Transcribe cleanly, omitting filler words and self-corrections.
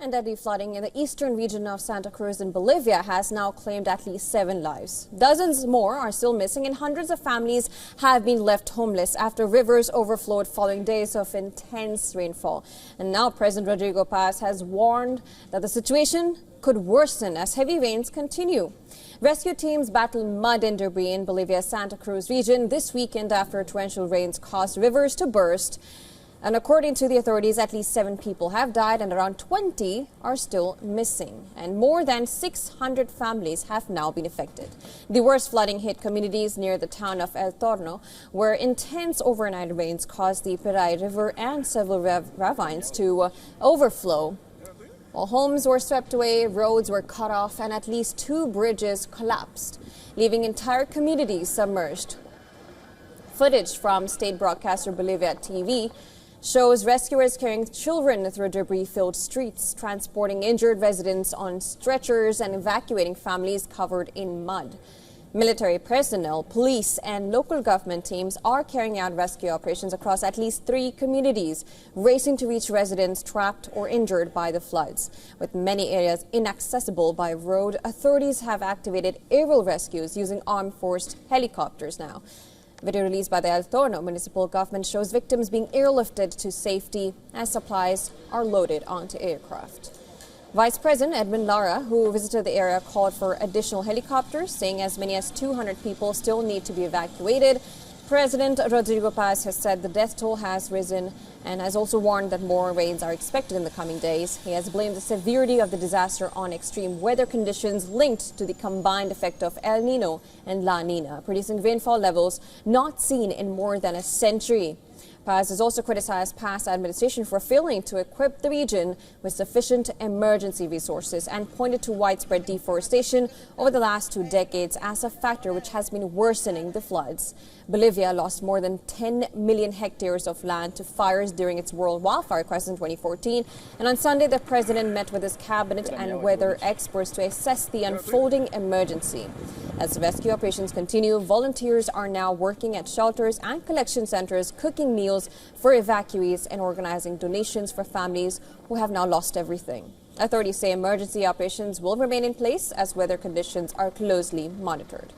And deadly flooding in the eastern region of Santa Cruz in Bolivia has now claimed at least 7 lives. Dozens more are still missing and hundreds of families have been left homeless after rivers overflowed following days of intense rainfall. And now President Rodrigo Paz has warned that the situation could worsen as heavy rains continue. Rescue teams battle mud and debris in Bolivia's Santa Cruz region this weekend after torrential rains caused rivers to burst. And according to the authorities, at least 7 people have died and around 20 are still missing. And more than 600 families have now been affected. The worst flooding hit communities near the town of El Torno, where intense overnight rains caused the Piray River and several ravines to overflow. While homes were swept away, roads were cut off, and at least 2 bridges collapsed, leaving entire communities submerged. Footage from state broadcaster Bolivia TV shows rescuers carrying children through debris-filled streets, transporting injured residents on stretchers and evacuating families covered in mud. Military personnel, police and local government teams are carrying out rescue operations across at least 3 communities, racing to reach residents trapped or injured by the floods. With many areas inaccessible by road, authorities have activated aerial rescues using armed forced helicopters now. Video released by the El Torno municipal government shows victims being airlifted to safety as supplies are loaded onto aircraft. Vice President Edwin Lara, who visited the area, called for additional helicopters, saying as many as 200 people still need to be evacuated. President Rodrigo Paz has said the death toll has risen and has also warned that more rains are expected in the coming days. He has blamed the severity of the disaster on extreme weather conditions linked to the combined effect of El Nino and La Nina, producing rainfall levels not seen in more than a century. Paz has also criticized past administration for failing to equip the region with sufficient emergency resources and pointed to widespread deforestation over the last 2 decades as a factor which has been worsening the floods. Bolivia lost more than 10 million hectares of land to fires during its world wildfire crisis in 2014. And on Sunday, the president met with his cabinet and weather experts to assess the unfolding emergency. As rescue operations continue, volunteers are now working at shelters and collection centers, cooking meals for evacuees and organizing donations for families who have now lost everything. Authorities say emergency operations will remain in place as weather conditions are closely monitored.